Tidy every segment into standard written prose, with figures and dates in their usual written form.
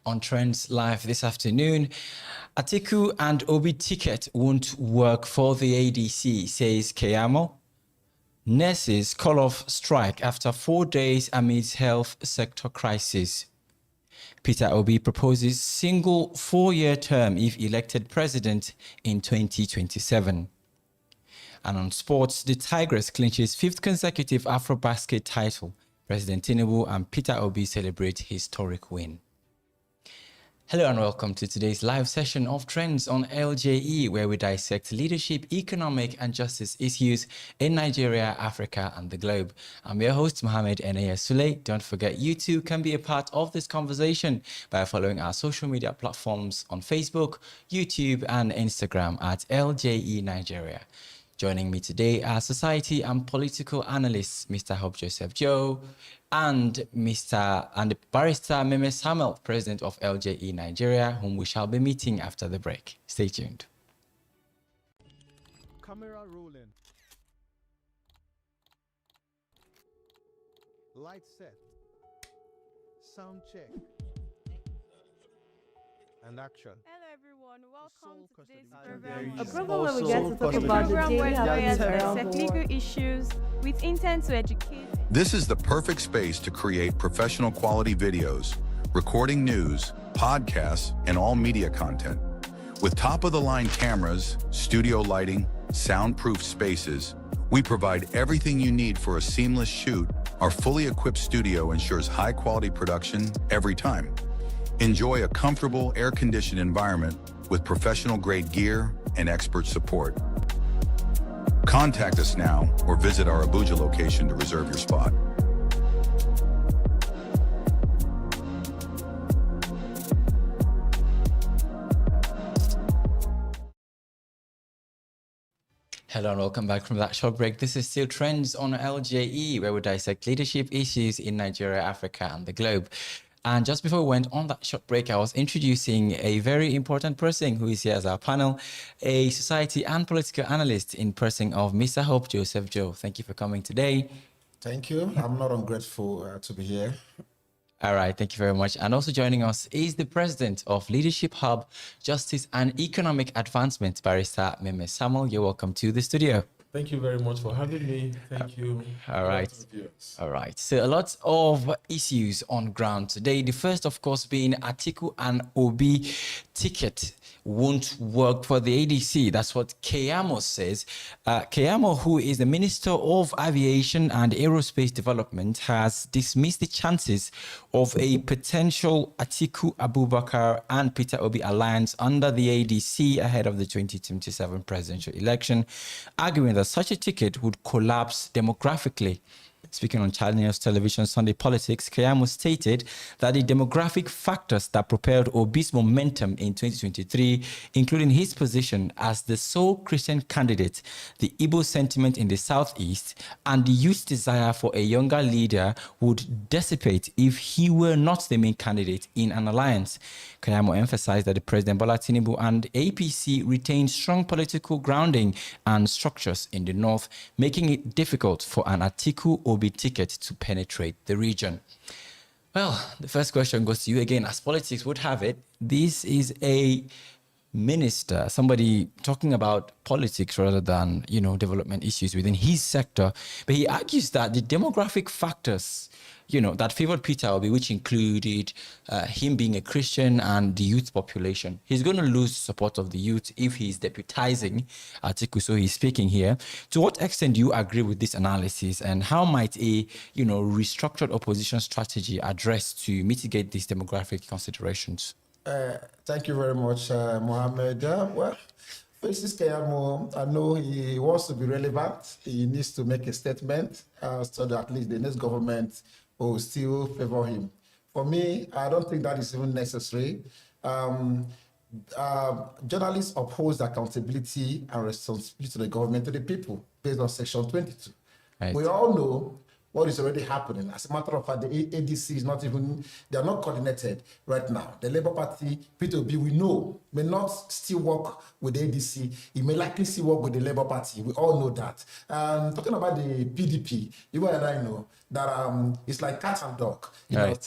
on Trends Live this afternoon. Atiku and Obi ticket won't work for the ADC, says Keyamo. Nurses call off strike after 4 days amidst health sector crisis. Peter Obi proposes single 4-year term if elected president in 2027. And on sports, the Tigress clinches 5th consecutive Afrobasket title. President Tinubu and Peter Obi celebrate historic win. Hello and welcome to today's live session of Trends on LJE, where we dissect leadership, economic and justice issues in Nigeria, Africa and the globe. I'm your host, Mohammed Enaya Sule. Don't forget, you too can be a part of this conversation by following our social media platforms on Facebook, YouTube and Instagram at LJE Nigeria. Joining me today are society and political analysts, Mr. Hope Joseph Joe and Barrister Meme Samuel, President of LJE Nigeria, whom we shall be meeting after the break. Stay tuned. Camera rolling. Light set. Sound check. And action. Hello everyone, welcome to this program. A program where we get to talk about the daily lawyers around dissect the legal world. issues with intent to educate. This is the perfect space to create professional quality videos, recording news, podcasts, and all media content. With top-of-the-line cameras, studio lighting, soundproof spaces, we provide everything you need for a seamless shoot. Our fully equipped studio ensures high-quality production every time. Enjoy a comfortable, air-conditioned environment with professional-grade gear and expert support. Contact us now or visit our Abuja location to reserve your spot. Hello and welcome back from that short break. This is still Trends on LJE, where we dissect leadership issues in Nigeria, Africa and the globe. And just before we went on that short break, I was introducing a very important person who is here as our panel, a society and political analyst in person of Mr. Hope Joseph Joe. Thank you for coming today. Thank you. I'm not ungrateful to be here. All right, thank you very much. And also joining us is the president of Leadership Hub, Justice and Economic Advancement, Barrister Meme Samuel. You're welcome to the studio. Thank you very much for having me. Thank you. All right. All right. So a lot of issues on ground today. The first, of course, being Atiku and Obi ticket won't work for the ADC. That's what Keyamo says. Keyamo, who is the Minister of Aviation and Aerospace Development, has dismissed the chances of a potential Atiku Abubakar and Peter Obi alliance under the ADC ahead of the 2027 presidential election, arguing that such a ticket would collapse demographically. Speaking on Channel News Television Sunday Politics, Keyamo stated that the demographic factors that propelled Obi's momentum in 2023, including his position as the sole Christian candidate, the Igbo sentiment in the southeast, and the youth's desire for a younger leader, would dissipate if he were not the main candidate in an alliance. Keyamo emphasized that the President Bola Tinubu and APC retain strong political grounding and structures in the north, making it difficult for an Atiku Obi ticket to penetrate the region. Well, the first question goes to you again. As politics would have it, this is a minister, somebody talking about politics rather than, development issues within his sector. But he argues that the demographic factors, that favored Peter Obi, which included him being a Christian and the youth population, he's going to lose support of the youth if he's deputizing Atiku. So he's speaking here. To what extent do you agree with this analysis, and how might a, restructured opposition strategy address to mitigate these demographic considerations? Thank you very much, Mohammed. Well, Francis Keyamo, I know he wants to be relevant. He needs to make a statement so that at least the next government will still favor him. For me, I don't think that is even necessary. Journalists oppose accountability and responsibility to the government, to the people, based on Section 22. Right. We all know what is already happening. As a matter of fact, the ADC is not even, they are not coordinated right now. The Labour Party, P2B, we know, may not still work with the ADC. It may likely still work with the Labour Party. We all know that. Talking about the PDP, you and I know that it's like cat and dog,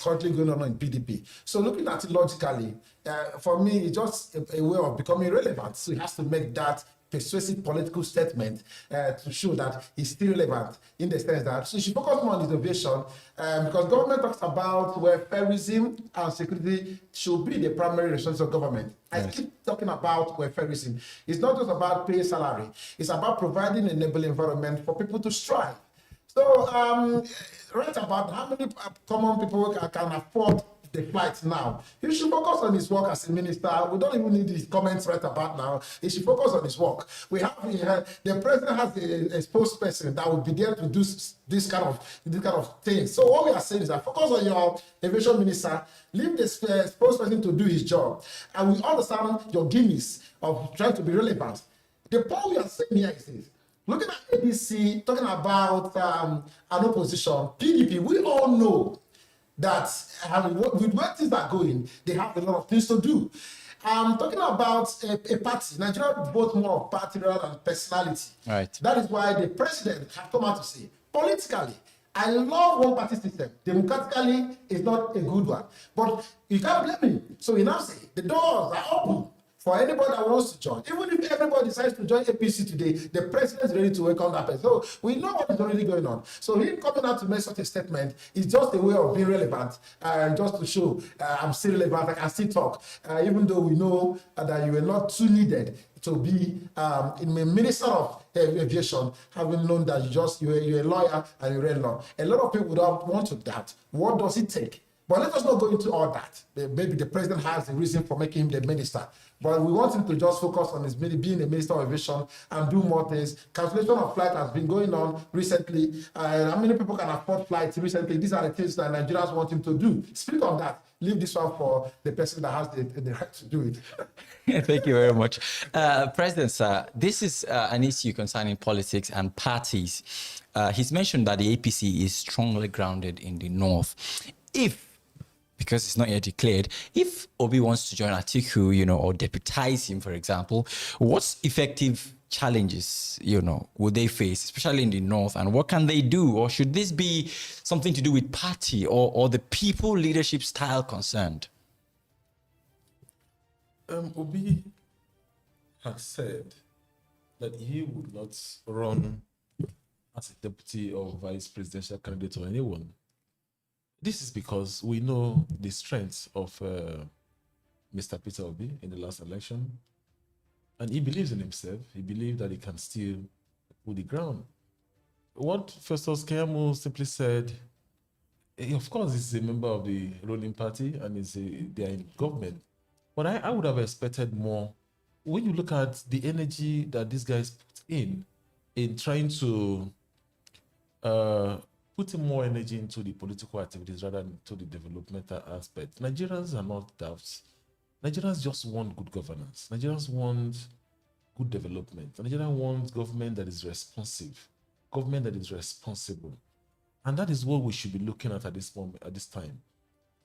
currently going on in PDP. So looking at it logically, for me, it's just a way of becoming relevant. So he has to make that persuasive political statement to show that he's still relevant in the sense that so he should focus more on innovation because government talks about welfareism and security should be the primary responsibility of government. I keep talking about welfareism. It's not just about paying salary. It's about providing an enabling environment for people to strive. So right about how many common people can afford the flight now. He should focus on his work as a minister. We don't even need his comments right about now. He should focus on his work. We have the president has a spokesperson that will be there to do this kind of thing. So what we are saying is that focus on your aviation minister, leave the spokesperson to do his job, and we understand your gimmicks of trying to be relevant. The point we are saying here is this. Looking at ADC, talking about an opposition, PDP, we all know that with where things are going, they have a lot of things to do. Talking about a party, Nigeria vote more of party rather than personality. Right. That is why the president has come out to say, politically, I love one party system. Democratically, it's not a good one. But you can't blame him. So he now say, the doors are open for anybody that wants to join. Even if everybody decides to join APC today, the president is ready to welcome that person. So we know what is already going on. So him coming out to make such a statement is just a way of being relevant, just to show I'm still relevant, I can still talk, even though we know that you were not too needed to be in the Minister of Aviation, having known that you're a lawyer and you read law. A lot of people would have wanted that. What does it take? But let us not go into all that. Maybe the president has a reason for making him the minister. But we want him to just focus on his being a minister of aviation and do more things. Cancellation of flight has been going on recently. How many people can afford flights recently? These are the things that Nigerians want him to do. Speak on that. Leave this one for the person that has the right to do it. Thank you very much. President, sir, this is an issue concerning politics and parties. He's mentioned that the APC is strongly grounded in the north. Because it's not yet declared, if Obi wants to join Atiku, or deputize him, for example, what effective challenges, would they face, especially in the north, and what can they do? Or should this be something to do with party or the people leadership style concerned? Obi has said that he would not run as a deputy or vice presidential candidate or anyone. This is because we know the strength of Mr. Peter Obi in the last election. And he believes in himself. He believes that he can still hold the ground. What Festus Keyamo simply said, of course, he's a member of the ruling party and they are in government. But I would have expected more. When you look at the energy that these guys put in trying to putting more energy into the political activities rather than to the developmental aspect. Nigerians are not doubts. Nigerians just want good governance. Nigerians want good development. Nigerians want government that is responsive, government that is responsible. And that is what we should be looking at this moment, at this time.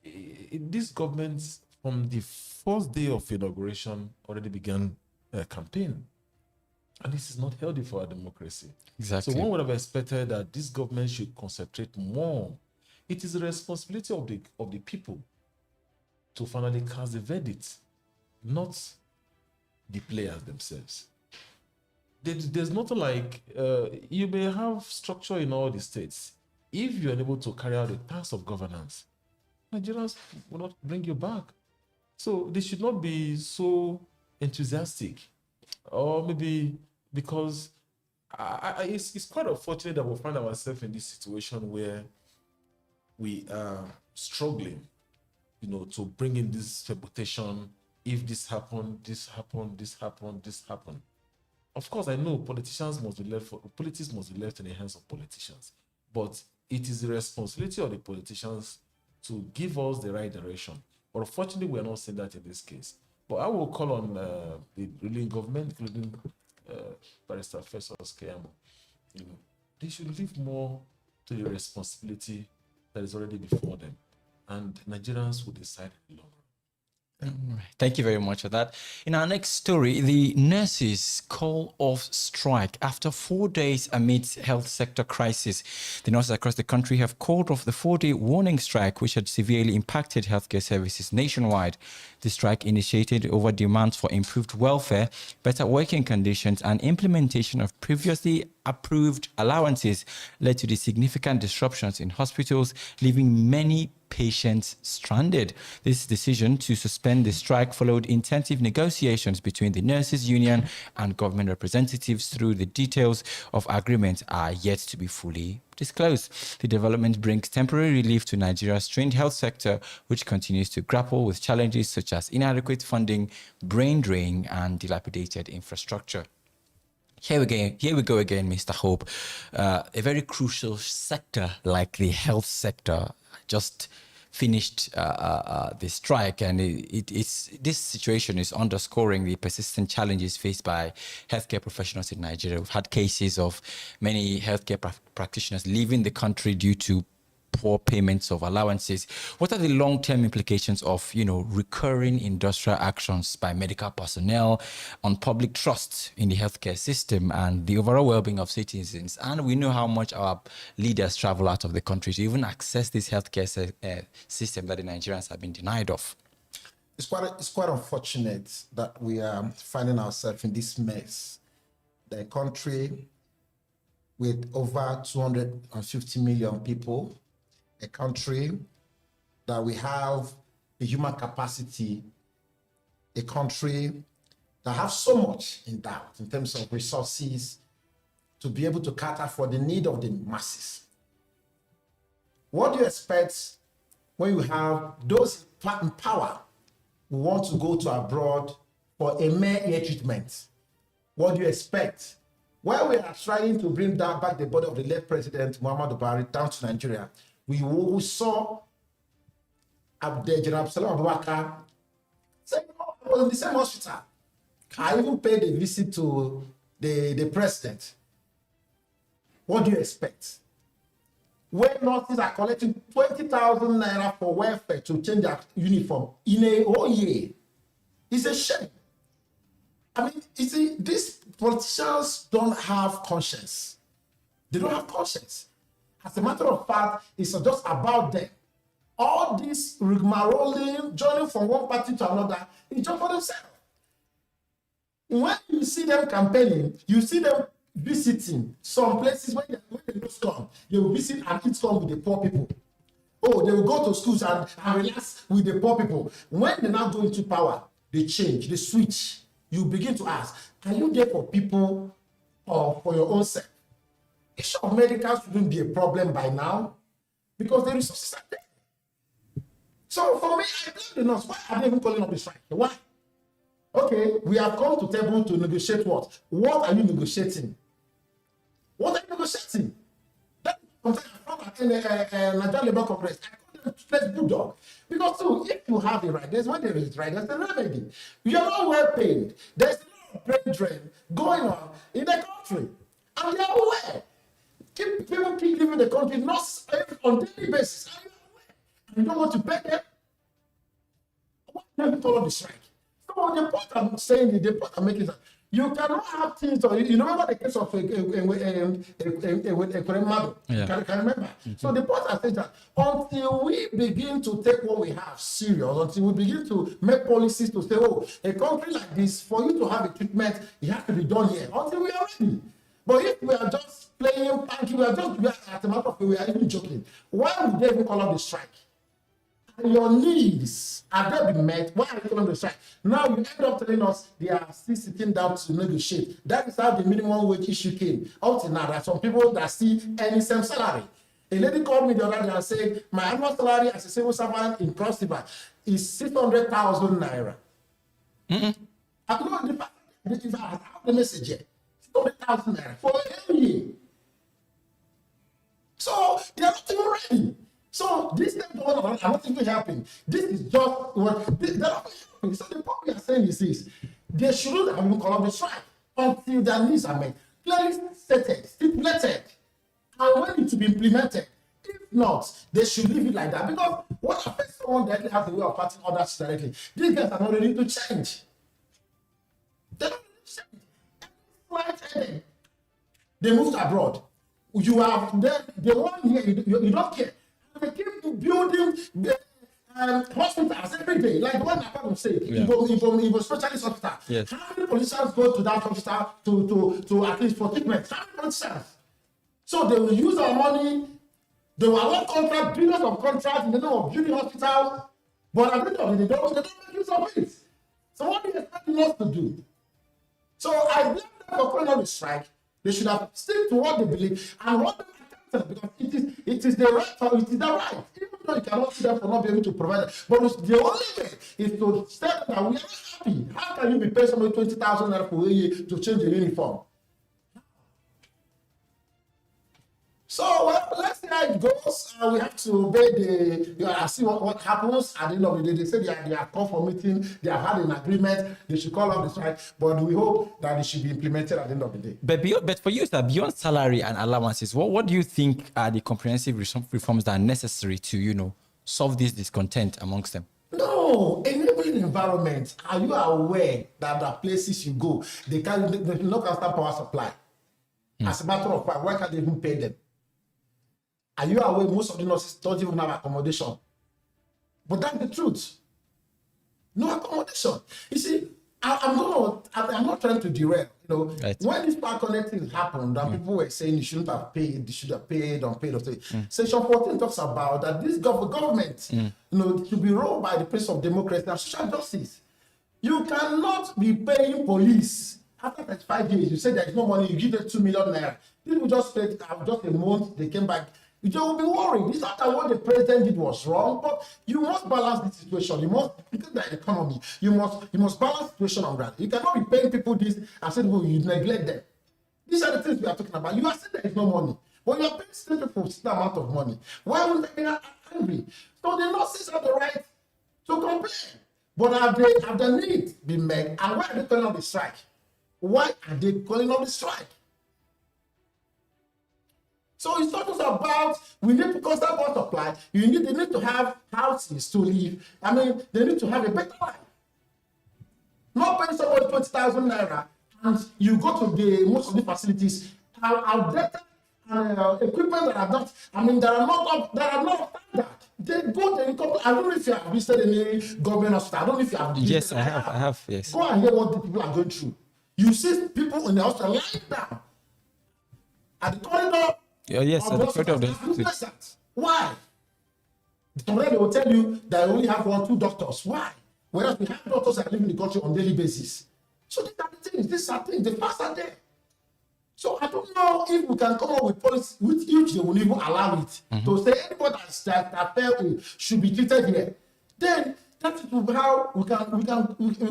This government, from the first day of inauguration, already began a campaign. And this is not healthy for our democracy. Exactly. So one would have expected that this government should concentrate more. It is the responsibility of the people to finally cast the verdict, not the players themselves. There's nothing like, you may have structure in all the states. If you're unable to carry out the task of governance, Nigerians will not bring you back. So they should not be so enthusiastic, or maybe because it's quite unfortunate that we find ourselves in this situation where we are struggling, to bring in this reputation. If this happened, this happened, this happened, this happened. Of course, I know politics must be left in the hands of politicians, but it is the responsibility of the politicians to give us the right direction. But unfortunately, we are not seeing that in this case. But I will call on the ruling government, including Barrister Festus Keyamo. They should leave more to a responsibility that is already before them. And Nigerians will decide in the long run. Thank you very much for that. In our next story, the nurses call off strike after 4 days amidst health sector crisis. The nurses across the country have called off the 4-day warning strike, which had severely impacted healthcare services nationwide. The strike, initiated over demands for improved welfare, better working conditions, and implementation of previously approved allowances, led to the significant disruptions in hospitals, leaving many patients stranded. This decision to suspend the strike followed intensive negotiations between the nurses union and government representatives. Through the details of agreement are yet to be fully disclosed. The development brings temporary relief to Nigeria's strained health sector, which continues to grapple with challenges such as inadequate funding, brain drain, and dilapidated infrastructure. Here we go again, Mr. Hope. A very crucial sector like the health sector just finished the strike, and this situation is underscoring the persistent challenges faced by healthcare professionals in Nigeria. We've had cases of many healthcare practitioners leaving the country due to poor payments of allowances. What are the long-term implications of, recurring industrial actions by medical personnel on public trust in the healthcare system and the overall well-being of citizens? And we know how much our leaders travel out of the country to even access this healthcare system that the Nigerians have been denied of. It's quite unfortunate that we are finding ourselves in this mess. The country with over 250 million people, a country that we have the human capacity, a country that have so much in doubt in terms of resources to be able to cater for the need of the masses. What do you expect when you have those in power who want to go to abroad for a mere ear treatment? What do you expect? While we are trying to bring back the body of the late President Muhammadu Buhari down to Nigeria, we saw General Absalom Abubakar say, I was in the same hospital. I even paid a visit to the president. What do you expect? When nurses are collecting 20,000 naira for welfare to change their uniform in a whole year, it's a shame. I mean, you see, these politicians don't have conscience. They don't have conscience. As a matter of fact, it's just about them. All this rigmaroling, joining from one party to another, it's just for themselves. When you see them campaigning, you see them visiting some places when they lose scum, they will visit and eat scum with the poor people. Oh, they will go to schools and relax with the poor people. When they now go into power, they change, they switch. You begin to ask, are you there for people or for your own self? Issue of medical shouldn't be a problem by now because the resources are there. So for me, I blame the nurse. Why are they even calling up the strike? Why? Okay, we have come to table to negotiate what? What are you negotiating? What are you negotiating? That sometimes from Nigerian Labour Congress, I call them let's bulldog. Because too, if you have a right, there's when there is right, there's a remedy. You are not well paid. There's a lot of brain drain going on in the country. And they are aware. People keep leaving the country not on daily basis. Are you aware? You don't want to pay them? Why don't you follow the strike? So the point I'm saying, the point I'm making is that you cannot have things, or you remember the case of Keyamo? Yeah. Can remember? Mm-hmm. So the point I'm saying is that until we begin to take what we have serious, until we begin to make policies to say, oh, a country like this, for you to have a treatment, it has to be done here, until we are ready. But if we are just playing punky, we are at a matter of we are even joking. Why would they even call up the strike? And your needs, have they been met? Why are you calling the strike? Now you end up telling us they are still sitting down to negotiate. That is how the minimum wage issue came. Up to now, there are some people that see any same salary. A lady called me the other day and said, my annual salary as a civil servant in Cross River is 600,000 naira. Mm-hmm. I don't know if I have the message yet. 600,000 naira for a year. So they are not even ready. So this thing going on are not even helping. This is just what they're not helping. So the point we are saying is this: they shouldn't have even called up the strike until their needs are met. Clearly stated, stipulated. and when it to be implemented. If not, they should leave it like that. Because what affects someone directly has a way of affecting others directly. These guys are not ready to change. They're not ready to change. Flight ended. They moved abroad. You have the one here, you don't care. They keep building hospitals every day, like the one I can say, Igbo specialist hospital. Yes. How many politicians go to that hospital to at least for treatment? How many politicians? So they will use our money. They will award contract, billions of contracts in the name of building hospitals, but at the end of the day, they don't make use of it. So what do you expect us to do? So I blame them for calling on the strike. They should have stick to what they believe and what they accountable, because it is the right or it is the right. Even though you cannot see them for not being able to provide it. But the only way is to state that we are not happy. How can you be paying somebody 20,000 naira for a year to change the uniform? So well, let's see how it goes. We have to obey see what happens at the end of the day. They say they are called for meeting, they have had an agreement, they should call off the strike, but we hope that it should be implemented at the end of the day. But for you, sir, beyond salary and allowances, what do you think are the comprehensive reforms that are necessary to, solve this discontent amongst them? No, enabling environment. Are you aware that the places you go, they no constant power supply? As a matter of fact, why can't they even pay them? Are you aware most of the nurses don't even have accommodation? But that's the truth. No accommodation. You see, I'm not trying to derail. Right. When this power connecting happened, and people were saying you shouldn't have paid, you should have paid, unpaid, or Section 14 talks about that this government, should be ruled by the principle of democracy and social justice. You cannot be paying police after 35 years. You say there is no money, you give them 2 million naira. People just paid just a month, they came back. You will be worried. It's not that what the president did was wrong, but you must balance the situation. You must, because the economy, you must balance the situation on ground. You cannot be paying people this and say, well, you neglect them. These are the things we are talking about. You are saying there is no money, but you are paying still people a certain amount of money. Why would they be angry? So the nurses have the right to complain. But have the need been met? And why are they calling on the strike? Why are they calling on the strike? So it's not just about we need to constant power supply. They need to have houses to live. I mean, they need to have a better life. Not paying somebody 20,000 naira and you go to most of the facilities outdated equipment that are not. I mean, that are not standard. They go to I don't know if you have visited any government hospital. I don't know if you have. Yes, I have. Yes. Go and hear what the people are going through. You see people in the hospital lying down at the corridor. Yes, at the corridor of the hospital. Why? Sometimes they will tell you that they only have 1-2 doctors. Why? Whereas we have doctors that live in the country on a daily basis. So these are the things. These are things. The facts are there. So I don't know if we can come up with policy with which they will even allow it to say anybody that fell should be treated here. Then that is how we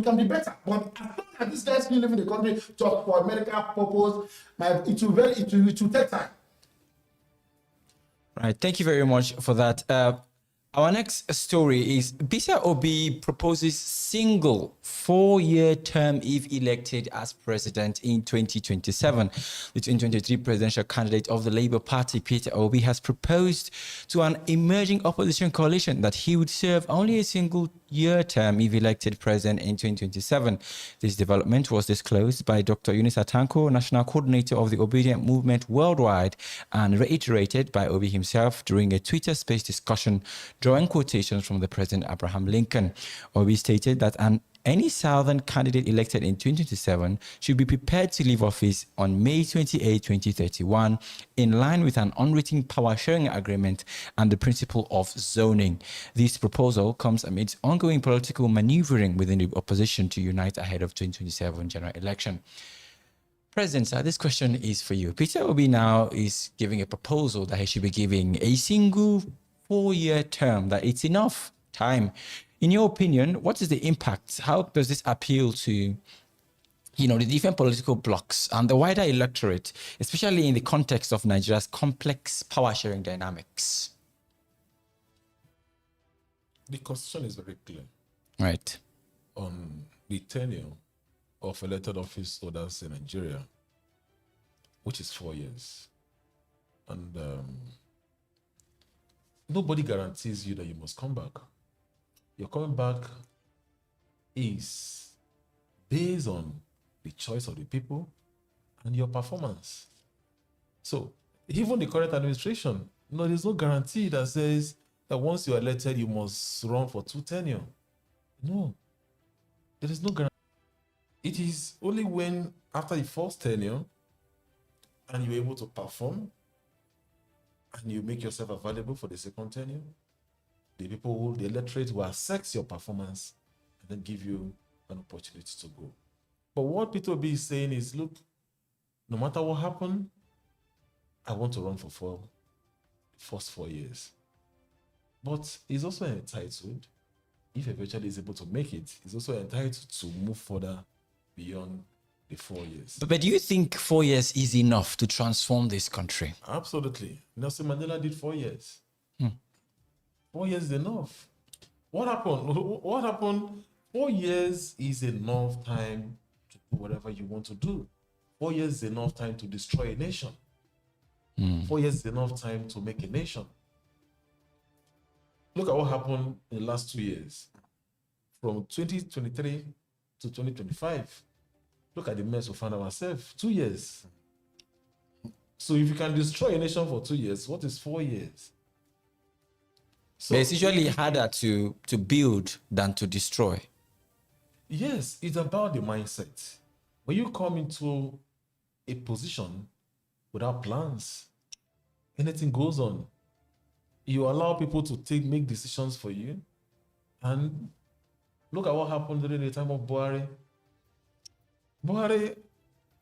can be better. But as long as these guys still live in the country just for medical purpose, it will take time. Right. Thank you very much for that. Our next story is Bisa Obi proposes single 4-year term if elected as president in 2027. The 2023 presidential candidate of the Labour Party, Peter Obi, has proposed to an emerging opposition coalition that he would serve only a single-year term if elected president in 2027. This development was disclosed by Dr. Eunice Atanko, national coordinator of the Obedient Movement worldwide, and reiterated by Obi himself during a Twitter space discussion drawing quotations from the President Abraham Lincoln. Obi stated that any Southern candidate elected in 2027 should be prepared to leave office on May 28, 2031, in line with an unwritten power-sharing agreement and the principle of zoning. This proposal comes amidst ongoing political maneuvering within the opposition to unite ahead of 2027 general election. President, sir, this question is for you. Peter Obi now is giving a proposal that he should be giving a single 4-year term, that it's enough time. In your opinion, what is the impact? How does this appeal to, the different political blocs and the wider electorate, especially in the context of Nigeria's complex power-sharing dynamics? The constitution is very clear. Right. On the tenure of elected office holders in Nigeria, which is 4 years. And nobody guarantees you that you must come back. Your coming back is based on the choice of the people and your performance. So even the current administration, there's no guarantee that says that once you're elected, you must run for 2 tenure. No, there is no guarantee. It is only when after the first tenure and you're able to perform and you make yourself available for the second tenure, the electorate will assess your performance and then give you an opportunity to go. But what Peter Obi is saying is, look, no matter what happened, I want to run for first 4 years. But he's also entitled, if eventually he's able to make it, he's also entitled to move further beyond the 4 years. But do you think 4 years is enough to transform this country? Absolutely. Nelson Mandela did 4 years. 4 years is enough. What happened? 4 years is enough time to do whatever you want to do. 4 years is enough time to destroy a nation. 4 years is enough time to make a nation. Look at what happened in the last 2 years. From 2023 to 2025. Look at the mess we found ourselves. 2 years. So if you can destroy a nation for 2 years, what is 4 years? So But it's usually harder to build than to destroy. Yes, it's about the mindset. When you come into a position without plans, anything goes on. You allow people to make decisions for you. And look at what happened during the time of Buhari.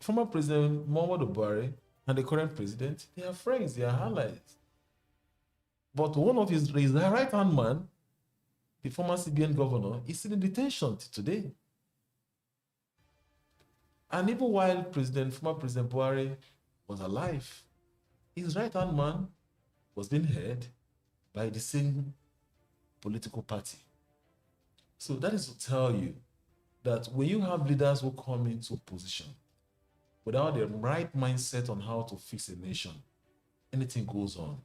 Former President Muhammadu Buhari and the current president, they are friends, they are allies. But one of his right-hand man, the former CBN governor, is still in detention today. And even while former President Buhari was alive, his right-hand man was being held by the same political party. So that is to tell you that when you have leaders who come into position without the right mindset on how to fix a nation, anything goes on.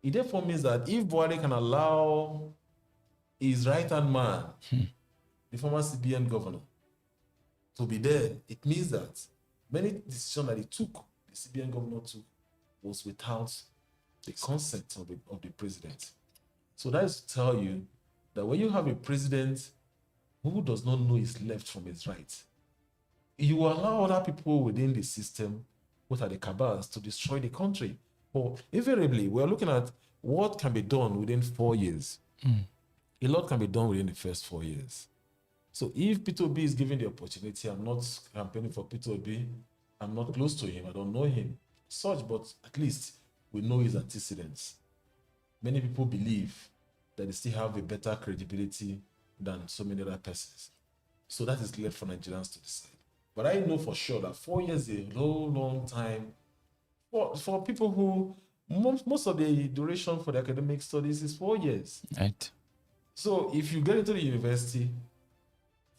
It therefore means that if Buhari can allow his right-hand man, the former CBN governor, to be there, it means that many decisions that he took, the CBN governor took, was without the consent of the president. So that is to tell you that when you have a president who does not know his left from his right, you will allow other people within the system, what are the cabals, to destroy the country. But invariably, we are looking at what can be done within 4 years. A lot can be done within the first 4 years. So if Peter Obi is given the opportunity, I'm not campaigning for Peter Obi, I'm not close to him, I don't know him, but at least we know his antecedents. Many people believe that they still have a better credibility than so many other persons. So that is left for Nigerians to decide. But I know for sure that 4 years is a long time for people who, most of the duration for the academic studies is 4 years. Right. So if you get into the university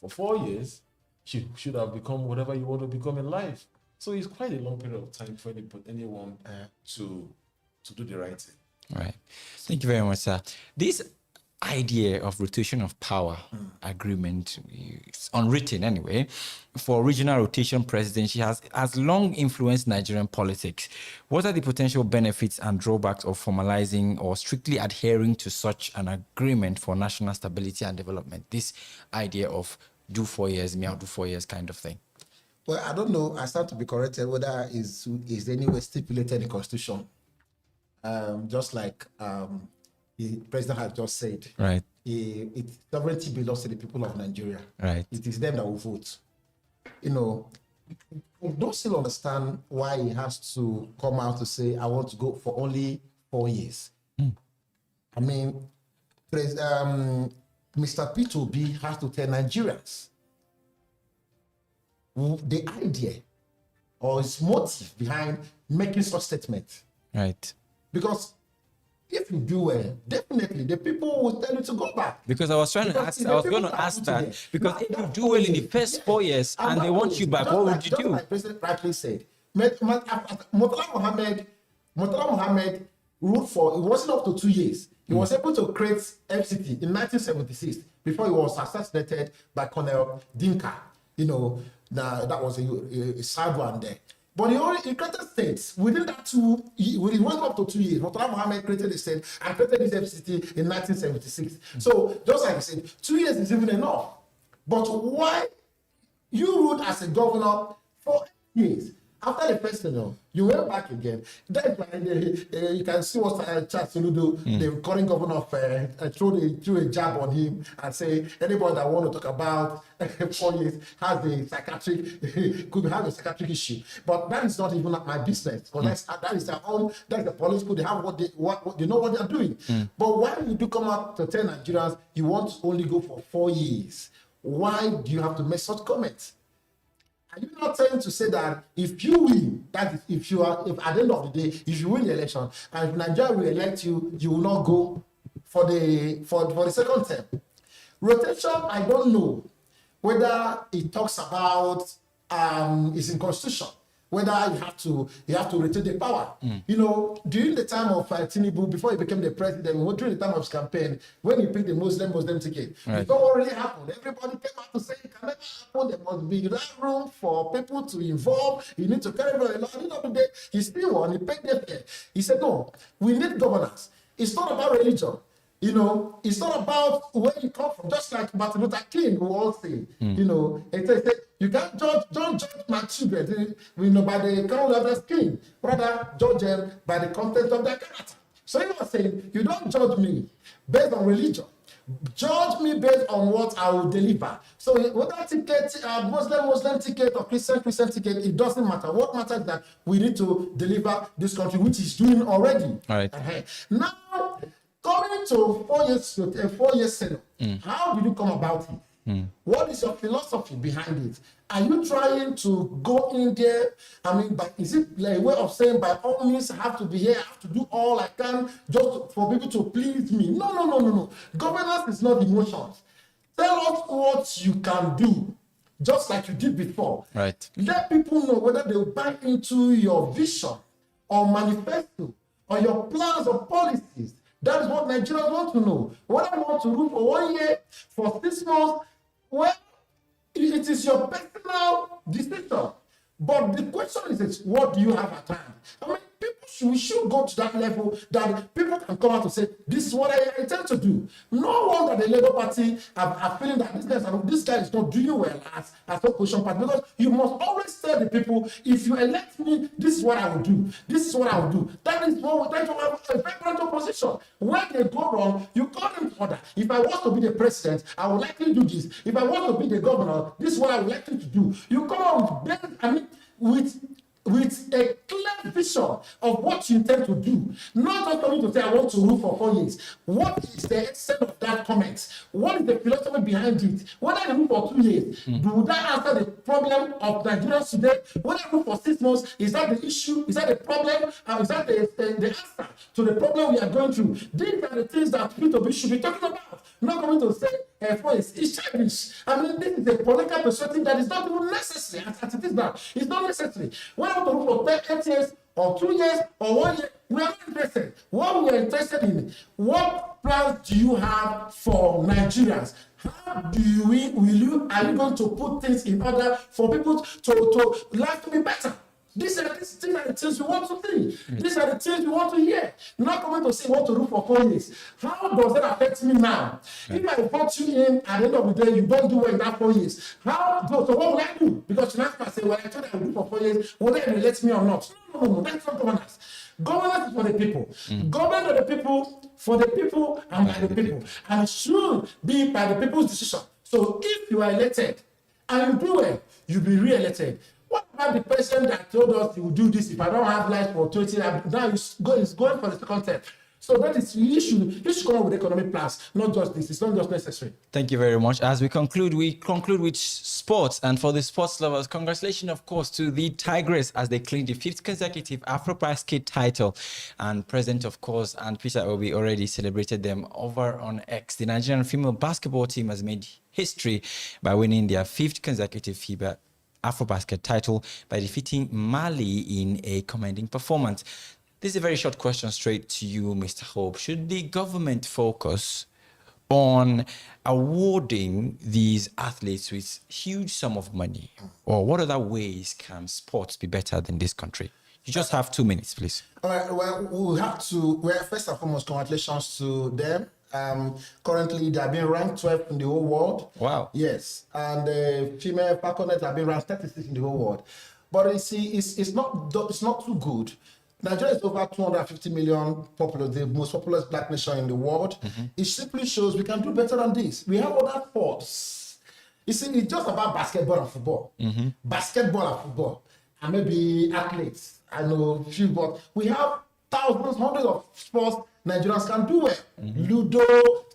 for 4 years, you should have become whatever you want to become in life. So it's quite a long period of time for anyone to do the right thing. Right. Thank you very much, sir. This idea of rotation of power agreement is unwritten anyway for regional rotation presidency has long influenced Nigerian politics. What are the potential benefits and drawbacks of formalizing or strictly adhering to such an agreement for national stability and development? This idea of do 4 years, me, I'll do 4 years kind of thing. Well, I don't know. I stand to be corrected whether is anyway stipulated in the Constitution. Just like the president has just said, right? Sovereignty belongs to the people of Nigeria. Right. It is them that will vote. We don't still understand why he has to come out to say, I want to go for only 4 years. I mean, Mr. Peter Obi has to tell Nigerians the idea or his motive behind making such statement. Right. Because if you do well, definitely the people will tell you to go back. Because I was going to ask that. Because if you do well in the first 4 years and they want you back, what would you do? Like President rightly said, Murtala Mohammed Murtala Mohammed ruled for, it wasn't up to 2 years. He was able to create FCT in 1976 before he was assassinated by Colonel Dinka. You know, that was a sad one there. But he created states. Within that it wasn't up to 2 years. Murtala Mohammed created a state and created this FCT in 1976. So just like I said, 2 years is even enough. But why you ruled as a governor for 8 years? After the first tenure, you went back again. Then you can see what Charles Soludo, the current governor of, threw a jab on him and say anybody that want to talk about 4 years has a psychiatric could have a psychiatric issue. But that is not even my business. Because that is their own. That's the political. They have what they know what they are doing. But why you do come out to tell Nigerians you want to only go for 4 years? Why do you have to make such comments? Are you not trying to say that if you win, that is, if at the end of the day, if you win the election, and if Nigeria will elect you, you will not go for the second term? Rotation, I don't know whether it talks about it's in constitution, whether you have to retain the power. You know, during the time of Tinubu, before he became the president, during the time of his campaign, when he picked the Muslim ticket, it already happened. Everybody came out to say it can never happen. There must be that room for people to involve. You need to carry on the law. At the end of the day, he still won. He paid their fare. He said, no, we need governance. It's not about religion. You know, it's not about where you come from. Just like Martin Luther King who all say, you know, it says, you can't don't judge my children, you know, by the color of their skin. Rather, judge them by the content of their character. So he was saying, you don't judge me based on religion. Judge me based on what I will deliver. So whether ticket, Muslim ticket or Christian ticket, it doesn't matter. What matters is that we need to deliver this country, which is doing already. All right. Now, coming to 4 years tenure, how did you come about it? What is your philosophy behind it? Are you trying to go in there? I mean, but is it like a way of saying by all means I have to be here, I have to do all I can just for people to please me? No. Governance is not emotions. Tell us what you can do, just like you did before. Right. Let people know whether they will buy into your vision or manifesto or your plans or policies. That is what Nigerians want to know. Whether I want to rule for 1 year, for 6 months, well, it is your personal decision. But the question is, what do you have at hand? I mean, we should go to that level that people can come out and say, this is what I intend to do. No wonder the Labour Party are feeling that this guy is not doing well as opposition party, because you must always tell the people, if you elect me, this is what I will do. This is what I will do. That is what we try to have a vibrant opposition. When they go wrong, you call them to order. If I want to be the president, I would likely do this. If I want to be the governor, this is what I would likely to do. You come out with a clear vision of what you intend to do. Not just coming to say, I want to rule for 4 years. What is the extent of that comment? What is the philosophy behind it? Whether I rule for 2 years, do that answer the problem of Nigerians today? Whether I rule for 6 months, is that the issue? Is that the problem? Is that the answer to the problem we are going through? These are the things that we should be talking about. Not coming to say, it's childish. I mean, this is a political perspective that is not even necessary as it is now. It's not necessary. When I want to rule for 8 years, or 2 years, or 1 year, we are not interested. What we are interested in, what plans do you have for Nigerians? How are you going to put things in order for people to life to be better? These are the things we want to see. These are the things we want to hear. Not coming to say what to do for 4 years. How does that affect me now? If I vote you in at the end of the day, you don't do well in that 4 years. So what will I do? Because you now say, well, I told you I will do for 4 years, whether you let me or not. No, that's not governance. Governance is for the people. Government of the people, for the people, and by the people. And it should be by the people's decision. So if you are elected and you do well, you'll be re-elected. What about the president that told us he will do this if I don't have life for 20 years? Now he's going for the second term. So that is, you should come up with economic plans, not just this. It's not just necessary. Thank you very much. As we conclude with sports. And for the sports lovers, congratulations, of course, to the Tigers as they claimed the 5th consecutive Afro-Basket title. And President, of course, and Peter Obi already celebrated them over on X. The Nigerian female basketball team has made history by winning their 5th consecutive FIBA Afro-Basket title by defeating Mali in a commanding performance. This is a very short question straight to you, Mr. Hope. Should the government focus on awarding these athletes with huge sum of money? Or what other ways can sports be better than this country? You just have 2 minutes, please. All right, well, we have to, well, first and foremost, congratulations to them. Currently, they are being ranked 12th in the whole world. Wow. Yes, and the female falconets have been ranked 36 in the whole world. But you see, it's not too good. Nigeria is over 250 million popular, the most populous black nation in the world. It simply shows we can do better than this. We have other sports. You see, it's just about basketball and football. Basketball and football, and maybe athletes. I know few, but we have thousands, hundreds of sports Nigerians can do well. Ludo,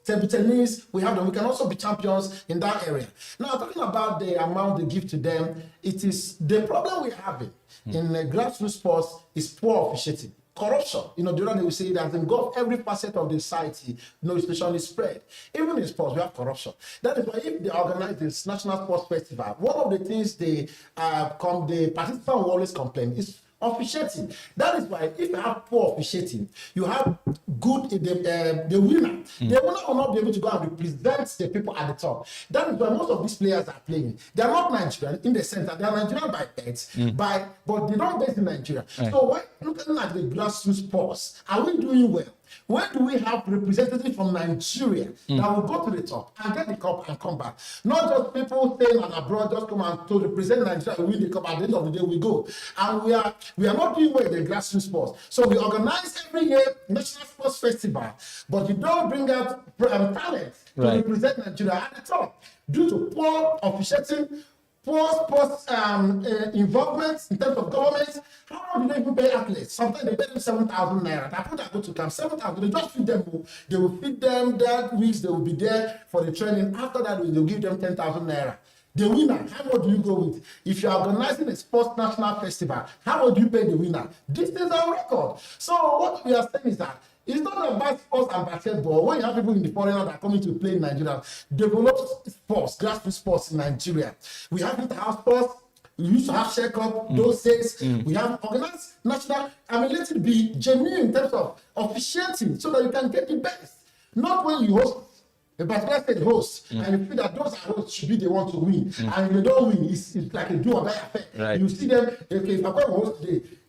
table tennis, we have them. We can also be champions in that area. Now, talking about the amount they give to them, it is the problem we're having in grassroots sports is poor officiating. Corruption, the other day we say it has engulfed every facet of the society, especially spread. Even in sports, we have corruption. That is why if they organize this National Sports Festival, one of the things the participants will always complain is officiating. That is why if you have poor officiating, you have good the winner. The winner will not be able to go and represent the people at the top. That is why most of these players are playing. They are not Nigerian in the sense that they are Nigerian by birth, but they don't base in Nigeria. So when looking at the grassroots sports, are we doing well? When do we have representatives from Nigeria that will go to the top and get the cup and come back? Not just people staying and abroad, just come and to represent Nigeria and win the cup. At the end of the day, we go. And we are not doing well in the grassroots sports. So we organize every year National Sports Festival, but you don't bring out talent to represent Nigeria at the top due to poor officiating, poor sports involvement in terms of government. How do they even pay athletes? Sometimes they pay them 7,000 naira. That people that go to camp, 7,000, they just feed them. They will feed them that weeks, they will be there for the training. After that, they'll give them 10,000 naira. The winner, how much do you go with? If you're organizing a sports national festival, how much do you pay the winner? This is our record. So what we are saying is that it's not about sports and basketball. When you have people in the foreign that are coming to play in Nigeria, develop sports, grassroots sports in Nigeria. We have inter-house sports. We used to have share cup those days. We have organized national. Let it be genuine in terms of officiating so that you can get the best. Not when you host a particular state host and you feel that those hosts should be the one to win. And if they don't win, it's like a do or die affair. Right. You see them, okay, if I'm going to host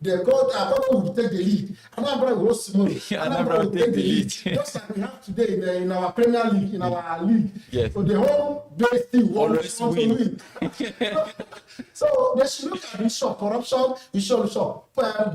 the coach will take the lead. Another will host tomorrow. Another will take the lead. Just like we have today in our Premier League, in our league. Yes. So the whole base team always wants to win. So they should look at the issue of corruption, the issue of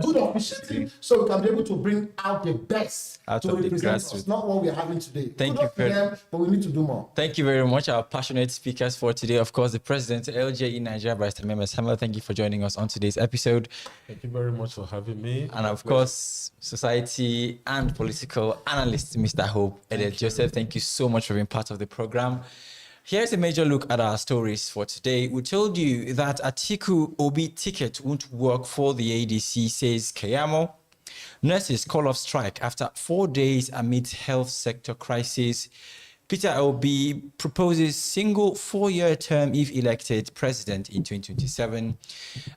good officiating, so we can be able to bring out the best Out to of the represent grassroots. us, not what we are having today. Thank Good you luck to them, but we need to do more. Thank you very much, our passionate speakers for today. Of course, the president, LJE Nigeria, Barrister Memo Samuel, thank you for joining us on today's episode. Thank you very much for having me. And of course, society and political analyst, Mr. Hope Edel Joseph, thank you so much for being part of the program. Here's a major look at our stories for today. We told you that Atiku Obi ticket won't work for the ADC, says Keyamo. Nurses call off strike after 4 days amid health sector crisis. Peter Obi proposes single 4-year term if elected president in 2027.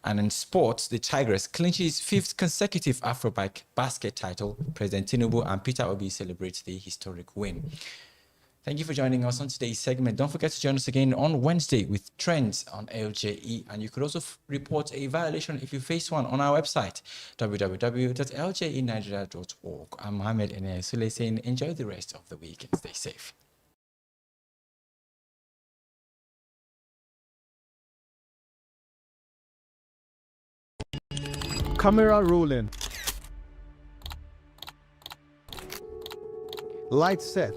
And in sports, the Tigress clinches 5th consecutive Afrobike basket title. President Tinubu and Peter Obi celebrate the historic win. Thank you for joining us on today's segment. Don't forget to join us again on Wednesday with Trends on LJE. And you could also report a violation if you face one on our website, www.ljenigeria.org. I'm Mohammed Enea Sule saying enjoy the rest of the week and stay safe. Camera rolling. Light set.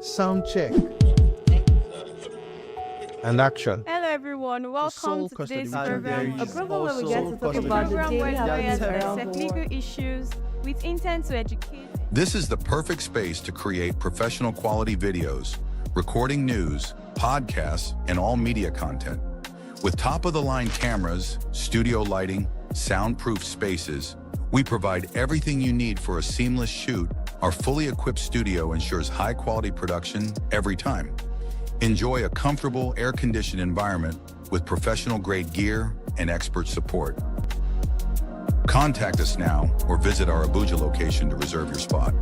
Sound check. And action. Hello everyone, welcome sole to custody. today's And program. A program where we get to talk A about the program daily where lawyers habits around dissect the legal world. issues with intent to educate. This is the perfect space to create professional quality videos, recording news, podcasts, and all media content. With top-of-the-line cameras, studio lighting, soundproof spaces, we provide everything you need for a seamless shoot. Our fully equipped studio ensures high-quality production every time. Enjoy a comfortable, air-conditioned environment with professional-grade gear and expert support. Contact us now or visit our Abuja location to reserve your spot.